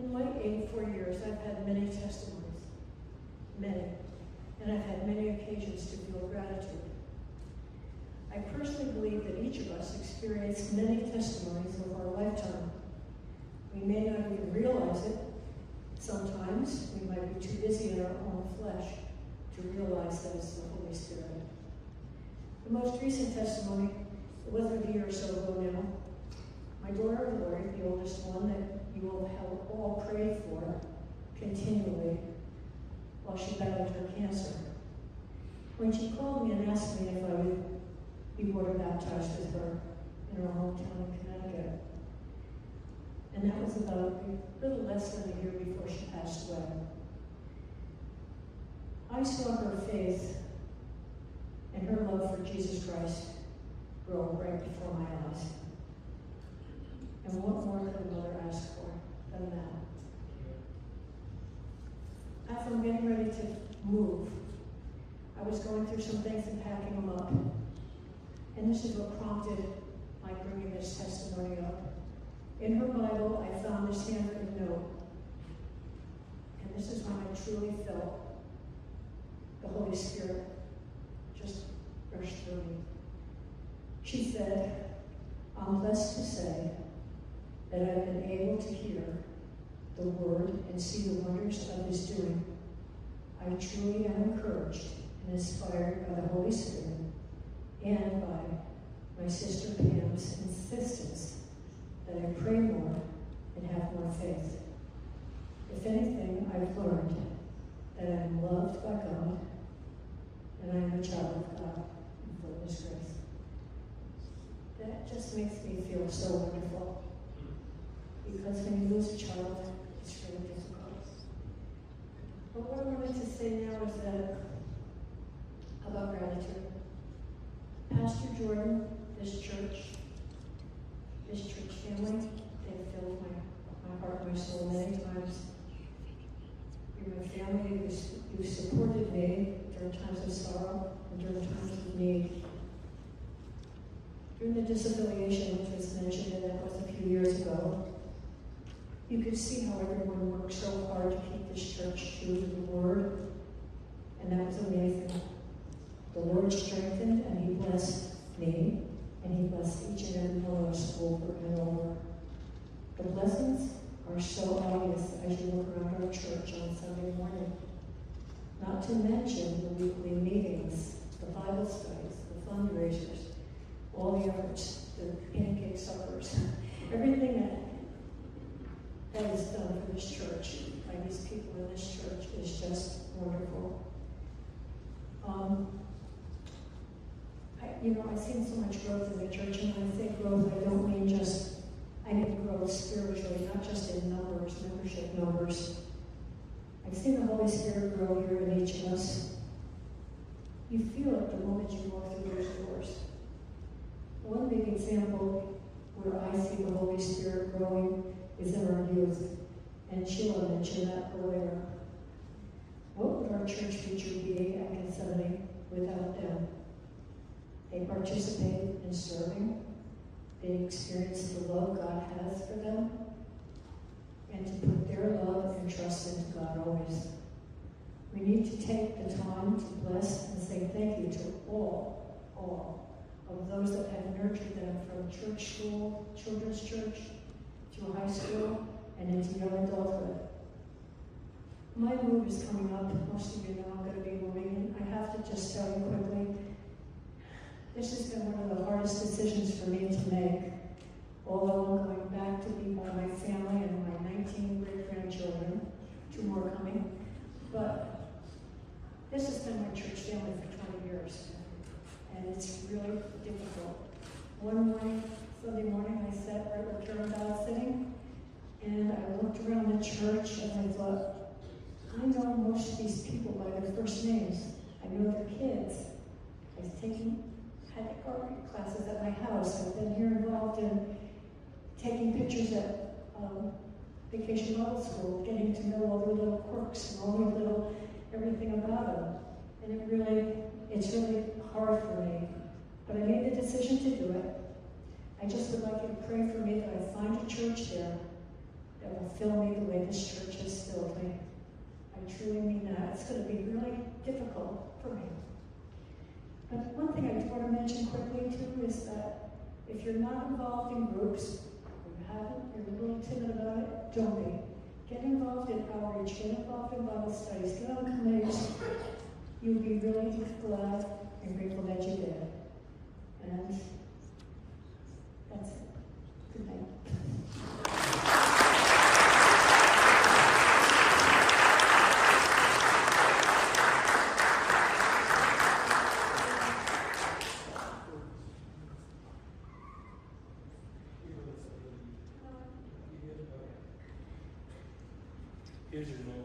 In my 84 years, I've had many testimonies, many, and I've had many occasions to feel gratitude. I personally believe that each of us experience many testimonies of our lifetime. We may not even realize it. Sometimes we might be too busy in our own flesh to realize that it's the Holy Spirit. The most recent testimony, it wasn't a year or so ago now. My daughter Lori, the oldest one that you all have all prayed for continually while she battled her cancer. When she called me and asked me if I would be water baptized with her in her hometown in Connecticut. And that was about a little less than a year before she passed away. I saw her faith and her love for Jesus Christ grow right before my eyes. And what more could a mother ask for than that? After I'm getting ready to move, I was going through some things and packing them up. And this is what prompted my bringing this testimony up. In her Bible, I found this handwritten note. And this is when I truly felt the Holy Spirit just rush through me. She said, I'm blessed to say that I've been able to hear the word and see the wonders of his doing. I truly am encouraged and inspired by the Holy Spirit and by my sister Pam's insistence that I pray more and have more faith. If anything, I've learned that I am loved by God and I am a child of God and full of his grace. That just makes me feel so wonderful. Because when you lose a child, it's really difficult. But what I wanted to say now is that about gratitude. Pastor Jordan, this church family, they've filled my heart and my soul many times. You're my family, you've supported me during times of sorrow and during times of need. During the disaffiliation, which was mentioned, and that was a few years ago, you could see how everyone worked so hard to keep this church true to the Word, and that was amazing. The Lord strengthened and he blessed me, and he blessed each and every one of us over and over. The blessings are so obvious as you look around our church on Sunday morning. Not to mention the weekly meetings, the Bible studies, the fundraisers, all the efforts, the pancake suppers, everything that is done for this church by these people in this church is just wonderful. I've seen so much growth in the church, and when I say growth, I mean growth spiritually, not just in numbers, membership numbers. I've seen the Holy Spirit grow here in each of us. You feel it the moment you walk through those doors. One big example where I see the Holy Spirit growing is in our youth, and Sheila mentioned that earlier. What would our church future be at Gethsemane without them? They participate in serving. They experience the love God has for them, and to put their love and trust into God always. We need to take the time to bless and say thank you to all of those that have nurtured them from church school, children's church, to high school, and into young adulthood. My move is coming up. Most of you know I'm going to be moving. I have to just tell you quickly, this has been one of the hardest decisions for me to make. Although I'm going back to be by my family and my 19 great-grandchildren, 2 more coming. But this has been my church family for 20 years. And it's really difficult. One morning, Sunday morning, I sat right where Karen was sitting, and I looked around the church and I thought, I know most of these people by their first names. I know their kids. I was had art classes at my house. I've been here involved in taking pictures at Vacation Bible School, getting to know all the little quirks and all the little everything about them. And it's really hard for me. But I made the decision to do it. I just would like you to pray for me that I find a church there that will fill me the way this church has filled me. I truly mean that. It's going to be really difficult for me. But one thing I just want to mention quickly too is that if you're not involved in groups, you haven't, you're a little timid about it, don't be. Get involved in outreach, get involved in Bible studies, get on committees. You'll be really glad and grateful that you did. And that's it. Good night. Here's your note.